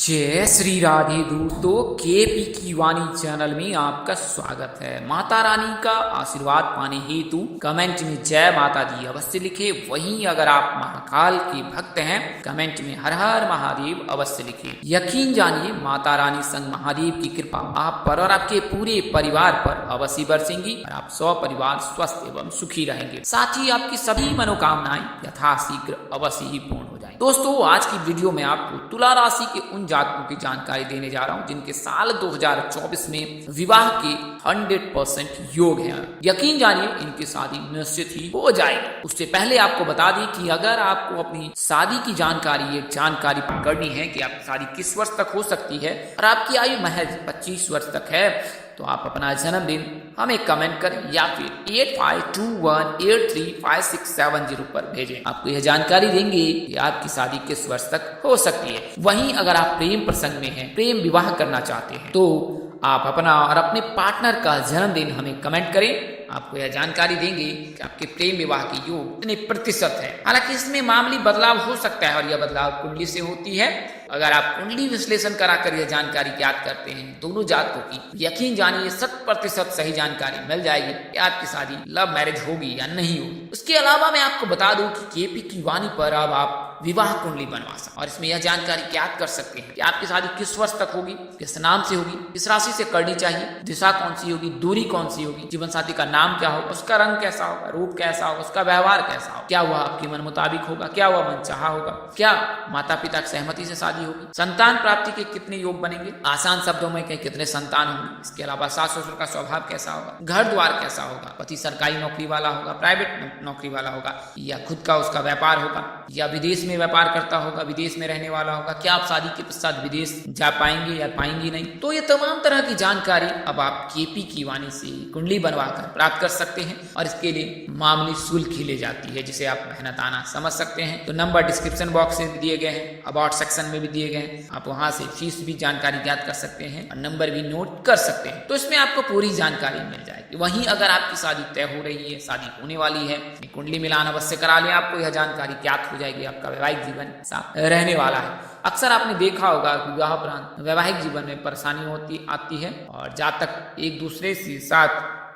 जय श्री राधे दोस्तों, केपी की वाणी चैनल में आपका स्वागत है। माता रानी का आशीर्वाद पाने हेतु कमेंट में जय माता दी अवश्य लिखे। वहीं अगर आप महाकाल के भक्त हैं, कमेंट में हर हर महादेव अवश्य लिखे। यकीन जानिए, माता रानी संग महादेव की कृपा आप पर और आपके पूरे परिवार पर अवश्य बरसेंगी और आप परिवार स्वस्थ एवं सुखी रहेंगे। साथ ही आपकी सभी मनोकामनाएं यथाशीघ्र अवश्य ही पूर्ण हो जाएंगी। दोस्तों, आज की वीडियो में आपको तुला राशि के उन जातकों की जानकारी देने जा रहा हूं जिनके साल 2024 में विवाह के 100% योग है। यकीन जानिए, इनकी शादी निश्चित ही हो जाएगी। उससे पहले आपको बता दें कि अगर आपको अपनी शादी की जानकारी करनी है कि आपकी शादी किस वर्ष तक हो सकती है और आपकी आयु महज 25 वर्ष तक है, तो आप अपना जन्मदिन हमें कमेंट करें या फिर 8521835670 पर भेजें। आपको यह जानकारी देंगे कि आपकी शादी किस वर्ष तक हो सकती है। वहीं अगर आप प्रेम प्रसंग में हैं, प्रेम विवाह करना चाहते हैं, तो आप अपना और अपने पार्टनर का जन्मदिन हमें कमेंट करें। आपको यह जानकारी देंगे कि आपके प्रेम विवाह की योग कितने प्रतिशत है। हालांकि इसमें मामूली बदलाव हो सकता है और यह बदलाव कुंडली से होती है। अगर आप कुंडली विश्लेषण कराकर यह जानकारी ज्ञात करते हैं दोनों जातकों की, यकीन जानिए 100% सही जानकारी मिल जाएगी कि आपकी शादी लव मैरिज होगी या नहीं होगी। उसके अलावा मैं आपको बता दूं कि केपी की वाणी पर अब आप विवाह कुंडली बनवा सकते और इसमें यह जानकारी ज्ञात कर सकते हैं कि आपकी शादी किस वर्ष तक होगी, किस नाम से होगी, किस राशि से करनी चाहिए, दिशा कौन सी होगी, दूरी कौन सी होगी, जीवन साथी का नाम क्या होगा, उसका रंग कैसा होगा, रूप कैसा होगा, उसका व्यवहार कैसा होगा, क्या वह आपके मन मुताबिक होगा, क्या वह मनचाहा होगा, क्या माता पिता की सहमति से शादी होगी, संतान प्राप्ति के कितने योग बनेंगे, आसान शब्दों में कहीं कितने संतान होंगे, इसके अलावा सास ससुर का स्वभाव कैसा होगा, घर द्वार कैसा होगा, पति सरकारी नौकरी वाला होगा, प्राइवेट नौकरी वाला होगा, या खुद का उसका व्यापार होगा, या विदेश में व्यापार करता होगा, विदेश में रहने वाला होगा, क्या आप शादी के पश्चात विदेश जा पाएंगे या पाएंगे नहीं। तो ये तमाम तरह की जानकारी अब आप केपी की वाणी से कुंडली बनवाकर प्राप्त कर सकते हैं और इसके लिए मामूली शुल्क ही ले जाती है, जिसे आप मेहनताना समझ सकते हैं। तो नंबर डिस्क्रिप्शन बॉक्स में भी दिए गए हैं, अबाउट सेक्शन में भी दिए गए हैं। आप वहां से फीस भी जानकारी ज्ञात कर सकते हैं और नंबर भी नोट कर सकते हैं। तो इसमें आपको पूरी जानकारी मिल जाएगी। वहीं अगर आपकी शादी तय हो रही है, शादी होने वाली है, कुंडली मिलान अवश्य करा लें। आपको यह जानकारी ज्ञात हो जाएगी, आपका वैवाहिक जीवन रहने वाला है। अक्सर आपने देखा होगा कि विवाह उपरांत वैवाहिक जीवन में परेशानी आती है और जातक एक दूसरे के साथ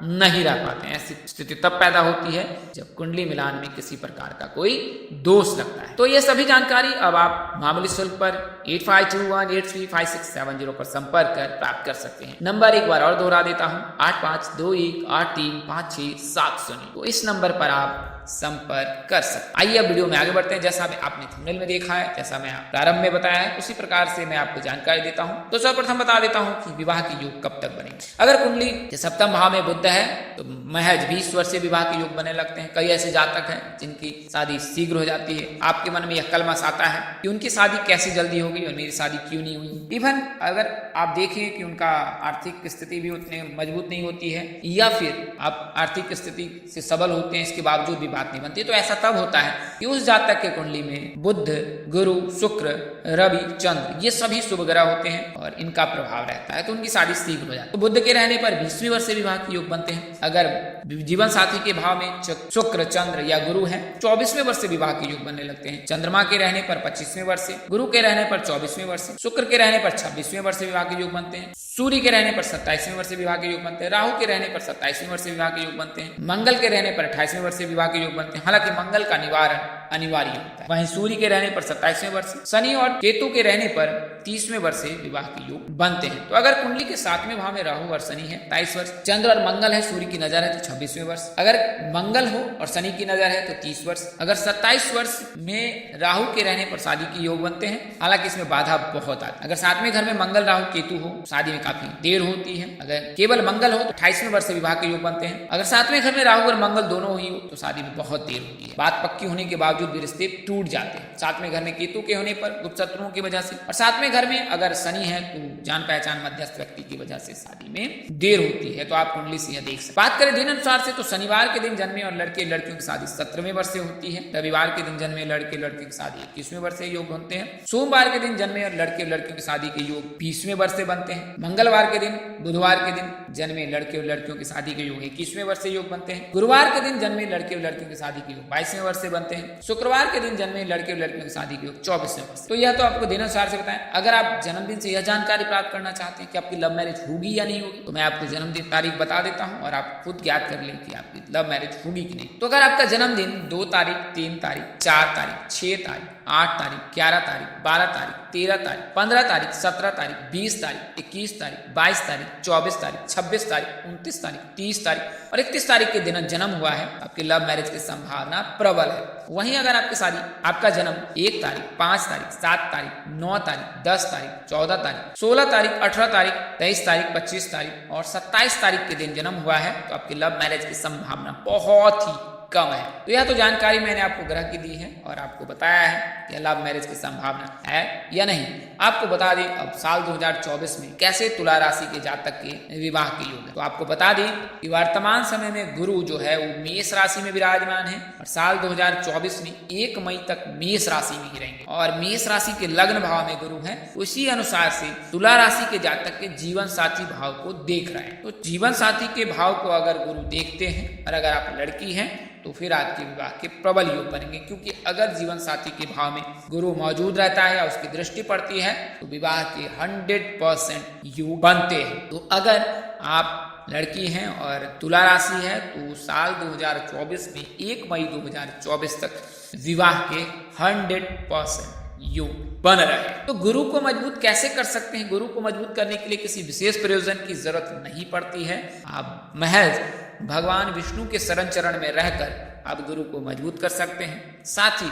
नहीं रह पाते हैं। ऐसी स्थिति तब पैदा होती है जब कुंडली मिलान में किसी प्रकार का कोई दोष लगता है। तो ये सभी जानकारी अब आप मामूली शुल्क पर 8521835670 पर संपर्क कर प्राप्त कर सकते हैं। नंबर एक बार और दोहरा देता हूँ, 8521835670। तो इस नंबर पर आप संपर्क कर सकते। आइए अब वीडियो में आगे बढ़ते हैं। जैसा आपने थंबनेल में देखा है, जैसा मैं प्रारंभ में बताया है, उसी प्रकार से मैं आपको जानकारी देता हूं। तो सर्वप्रथम बता देता हूं कि विवाह के योग कब तक बनेंगे। अगर कुंडली के सप्तम भाव में बुध है तो महज 20 वर्ष से विवाह के योग बनने लगते हैं। कई ऐसे जातक हैं जिनकी शादी शीघ्र हो जाती है। आपके मन में यह कलमश आता है कि उनकी शादी कैसे जल्दी होगी और मेरी शादी क्यों नहीं हुई। इवन अगर आप देखें कि उनका आर्थिक स्थिति भी उतने मजबूत नहीं होती है, या फिर आप आर्थिक स्थिति से सबल होते हैं, इसके बावजूद भी बात नहीं बनती, तो ऐसा तब होता है कि उस जातक के कुंडली में बुध, गुरु, शुक्र, रवि, चंद्र ये सभी शुभ ग्रह होते हैं और इनका प्रभाव रहता है, तो उनकी शादी शीघ्र हो जाती है। तो बुध के रहने पर 20वें वर्ष से विवाह के योग बनते हैं। अगर जीवन साथी के भाव में शुक्र, चंद्र या गुरु है, 24वें वर्ष से विवाह के योग बनने लगते हैं। चंद्रमा के रहने पर 25वें वर्ष से, गुरु के रहने पर 24वें वर्ष से, शुक्र के रहने पर 26वें वर्ष से विवाह के योग बनते हैं। सूर्य के रहने पर 27वें वर्ष से विवाह के योग बनते हैं। राहु के रहने पर 27वें वर्ष से विवाह के योग बनते हैं। मंगल के रहने पर 28वें वर्ष से विवाह के योग बनते हैं। हालांकि मंगल का निवारण अनिवार्य होता है। वहीं सूर्य के रहने पर 27वें वर्ष, शनि और केतु के रहने पर 30वें वर्ष से विवाह के योग बनते हैं। तो अगर कुंडली के 7वें भाव में राहु और शनि है 23 वर्ष, चंद्र और मंगल है, सूर्य की नजर है तो 26वें वर्ष, अगर मंगल हो और शनि की नजर है तो 30 वर्ष, अगर 27 वर्ष में राहु के रहने पर शादी के योग बनते हैं। हालांकि इसमें बाधा बहुत आती है। अगर 7वें घर में मंगल, राहु, केतु हो, शादी में काफी देर होती है। अगर केवल मंगल हो तो 28वें वर्ष से विवाह के योग बनते हैं। अगर 7वें घर में राहु और मंगल दोनों ही हो तो शादी में बहुत देर होती है। बात पक्की होने के बावजूद भी रिश्ते टूट जाते हैं। 7वें घर में केतु के होने पर गुप्त शत्रुओं की वजह से, और 7वें घर में अगर शनि है तो जान पहचान मध्यस्थ व्यक्ति की वजह से शादी में देर होती है। तो आप कुंडली से यह देख सकते। बात करें दिन अनुसार से तो शनिवार के दिन जन्मे और लड़के लड़कियों की शादी 17वें वर्ष से होती है। रविवार के दिन जन्मे लड़के लड़की की शादी 21वें वर्ष से योग बनते हैं। सोमवार के दिन जन्मे और लड़के लड़कियों की शादी के योग 20वें वर्ष से बनते हैं। मंगलवार के दिन, बुधवार के दिन जन्मे लड़के और लड़कियों की शादी के योग 21वें वर्ष से योग बनते हैं। गुरुवार के दिन जन्मे लड़के और लड़कियों की शादी के योग 22वें वर्ष से बनते हैं। शुक्रवार के दिन जन्मे लड़के और लड़कियों की शादी के योग 24वें वर्ष। तो यह तो आपको दिनानुसार से बताएं। अगर आप जन्मदिन से यह जानकारी प्राप्त करना चाहते हैं कि आपकी लव मैरिज होगी या नहीं होगी, तो मैं आपको जन्मदिन तारीख बता देता हूँ और आप खुद ज्ञात कर लें कि आपकी लव मैरिज होगी कि नहीं। तो अगर आपका जन्मदिन 2 तारीख, 3 तारीख, 4 तारीख, 6 तारीख, 8 तारीख, 11 तारीख, 12 तारीख, 13 तारीख, 15 तारीख, 17 तारीख, 20 तारीख, 21 तारीख, 22 तारीख, 24 तारीख, 26 तारीख, 29 तारीख, 30 तारीख और 31 तारीख के दिन जन्म हुआ है, आपकी लव मैरिज की संभावना प्रबल है। वहीं अगर आपका जन्म 1 तारीख, 5 तारीख, 7 तारीख, 9 तारीख, 10 तारीख, 14 तारीख, 16 तारीख, 18 तारीख, 23 तारीख, 25 तारीख और 27 तारीख के दिन जन्म हुआ है, तो आपकी लव मैरिज की संभावना बहुत ही कम है। तो यह तो जानकारी मैंने आपको ग्रह की दी है और आपको बताया है कि लव मैरिज की संभावना है या नहीं। आपको बता दें अब साल 2024 में कैसे तुला राशि के जातक के विवाह के योग है। तो आपको बता दें कि वर्तमान समय में गुरु जो है वो मेष राशि में विराजमान है और साल 2024 में 1 मई तक मेष राशि में ही रहेंगे और मेष राशि के लग्न भाव में गुरु है। उसी अनुसार से तुला राशि के जातक के जीवन साथी भाव को देख रहे हैं। तो जीवन साथी के भाव को अगर गुरु देखते हैं और अगर आप लड़की हैं तो फिर आपके विवाह के प्रबल योग बनेंगे, क्योंकि अगर जीवन साथी के भाव में गुरु मौजूद रहता है या उसकी दृष्टि पड़ती है तो विवाह के 100% योग बनते हैं। तो अगर आप लड़की हैं और तुला राशि है तो साल 2024 में 1 मई 2024 तक विवाह के 100% योग बन रहे। तो गुरु को मजबूत कैसे कर सकते हैं? गुरु को मजबूत करने के लिए किसी विशेष प्रयोजन की जरूरत नहीं पड़ती है। आप महज भगवान विष्णु के शरण चरण में रहकर आप गुरु को मजबूत कर सकते हैं। साथ ही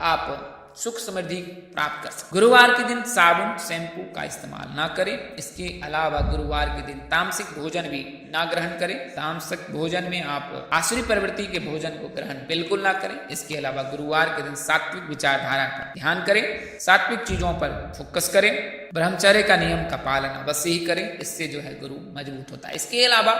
आप सुख समृद्धि प्राप्त कर सकते। गुरुवार के दिन साबुन शैम्पू का इस्तेमाल ना करें। इसके अलावा गुरुवार के दिन तामसिक भोजन भी ना ग्रहण करें। तामसिक भोजन में आप आसुरी प्रवृत्ति के भोजन को ग्रहण बिल्कुल ना करें। इसके अलावा गुरुवार के दिन सात्विक विचारधारा का ध्यान करें, सात्विक चीजों पर फोकस करें, ब्रह्मचर्य का नियम का पालन अवश्य ही करें। इससे जो है गुरु मजबूत होता है। इसके अलावा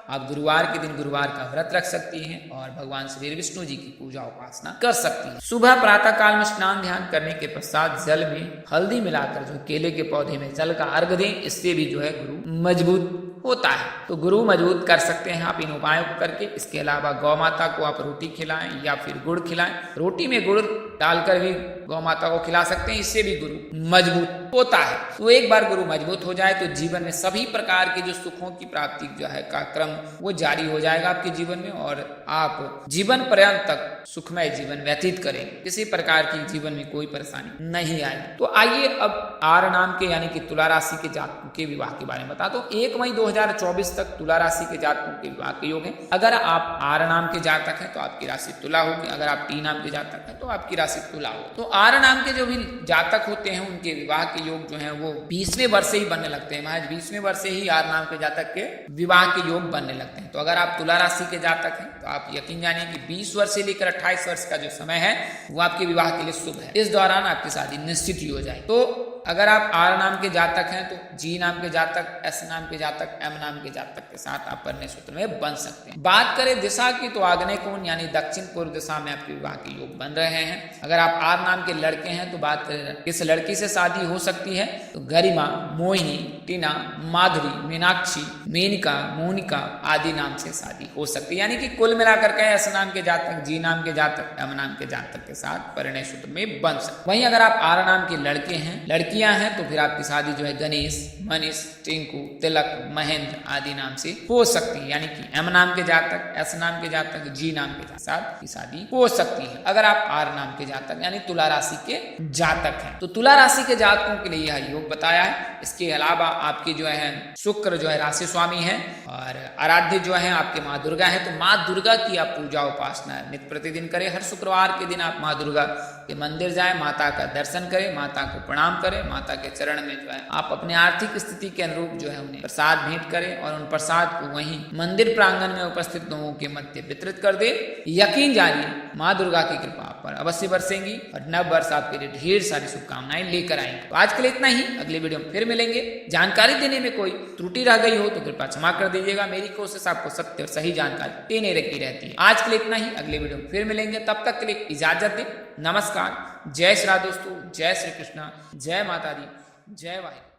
आप गुरुवार के दिन गुरुवार का व्रत रख सकती हैं और भगवान श्री विष्णु जी की पूजा उपासना कर सकती हैं। सुबह प्रातः काल में स्नान ध्यान करने के पश्चात जल में हल्दी मिलाकर जो केले के पौधे में जल का अर्घ दें, इससे भी जो है गुरु मजबूत होता है। तो गुरु मजबूत कर सकते हैं आप इन उपायों को करके। इसके अलावा गौ माता को आप रोटी खिलाएं या फिर गुड़ खिलाएं। रोटी में गुड़ डालकर भी गौ माता को खिला सकते हैं, इससे भी गुरु मजबूत होता है। तो एक बार गुरु मजबूत हो जाए तो जीवन में सभी प्रकार के जो सुखों की प्राप्ति जो है का क्रम वो जारी हो जाएगा आपके जीवन में और आप जीवन पर्यंत तक सुखमय जीवन व्यतीत करेंगे। किसी प्रकार की जीवन में कोई परेशानी नहीं आएगी। तो आइए अब आर नाम के यानी कि तुला राशि के जातकों के विवाह के बारे में बता दो। 1 मई 2024 तक तुला राशि के जातकों के विवाह के योग हैं। अगर आप आर नाम के जातक हैं तो आपकी राशि तुला होगी। अगर आप टी नाम के जातक हैं तो आपकी राशि तुला होगी। तो आर नाम के जो भी जातक होते हैं उनके विवाह के योग जो है वो 20वें वर्ष से ही बनने लगते हैं। महज 20वें वर्ष से ही आर नाम के जातक के विवाह के योग बनने लगते हैं। तो अगर आप तुला राशि के जातक हैं तो आप यकीन जानिए कि 20 वर्ष से लेकर 28 वर्ष का जो समय है वो आपके विवाह के लिए शुभ है। इस दौरान आपकी शादी निश्चित ही हो जाए। तो अगर आप आर नाम के जातक हैं तो जी नाम के जातक, एस नाम के जातक, एम नाम के जातक के साथ आप परिणय सूत्र में बन सकते हैं। बात करें दिशा की तो आग्नेय कोण यानी दक्षिण पूर्व दिशा में आपके विवाह के योग बन रहे हैं। अगर आप आर नाम के लड़के हैं तो बात करें किस लड़की से शादी हो सकती है तो गरिमा, मोहिनी, टीना, माधुरी, मीनाक्षी, मेनिका, मोनिका आदि नाम से शादी हो सकती है। यानी कि कुल मिलाकर के एस नाम के जातक, जी नाम के जातक, एम नाम के जातक के साथ परिणय सूत्र में बन सकते। वहीं अगर आप आर नाम के लड़के हैं, लड़कियां हैं तो फिर आपकी शादी जो है गणेश, मनीष, टिंकू, तिलक, महेंद्र आदि नाम से हो सकती है। यानी कि एम नाम के जातक, एस नाम के जातक, जी नाम के साथ की शादी हो सकती है। अगर आप आर नाम के जातक यानी तुला राशि के जातक हैं तो तुला राशि के जातकों के लिए यह योग बताया है। इसके अलावा आपके जो है शुक्र जो है राशि स्वामी है और आराध्य जो है आपके माँ दुर्गा है। तो माँ दुर्गा की आप पूजा उपासना नित्य प्रतिदिन करें। हर शुक्रवार के दिन आप माँ दुर्गा के मंदिर जाएं, माता का दर्शन करें, माता को प्रणाम करें, माता के चरण में जो है आप अपने आर्थिक स्थिति के अनुरूप जो है उन्हें प्रसाद भेंट करें और उन प्रसाद को वहीं मंदिर प्रांगण में उपस्थित लोगों के मध्य वितरित कर दे। यकीन जानिए माँ दुर्गा की कृपा आप पर अवश्य बरसेंगी और नव वर्ष आपके लिए ढेर सारी शुभकामनाएं लेकर आएंगे। तो आज के लिए इतना ही। अगले वीडियो में फिर मिलेंगे। जानकारी देने में कोई त्रुटि रह गई हो तो कृपया क्षमा कर दीजिएगा। मेरी कोशिश आपको सत्य और सही जानकारी देने रखी रहती है। आज के लिए इतना ही। अगले वीडियो में फिर मिलेंगे। तब तक के लिए इजाजत दें। नमस्कार। जय श्री राम दोस्तों। जय श्री कृष्णा। जय माता दी। जय वाहिनी।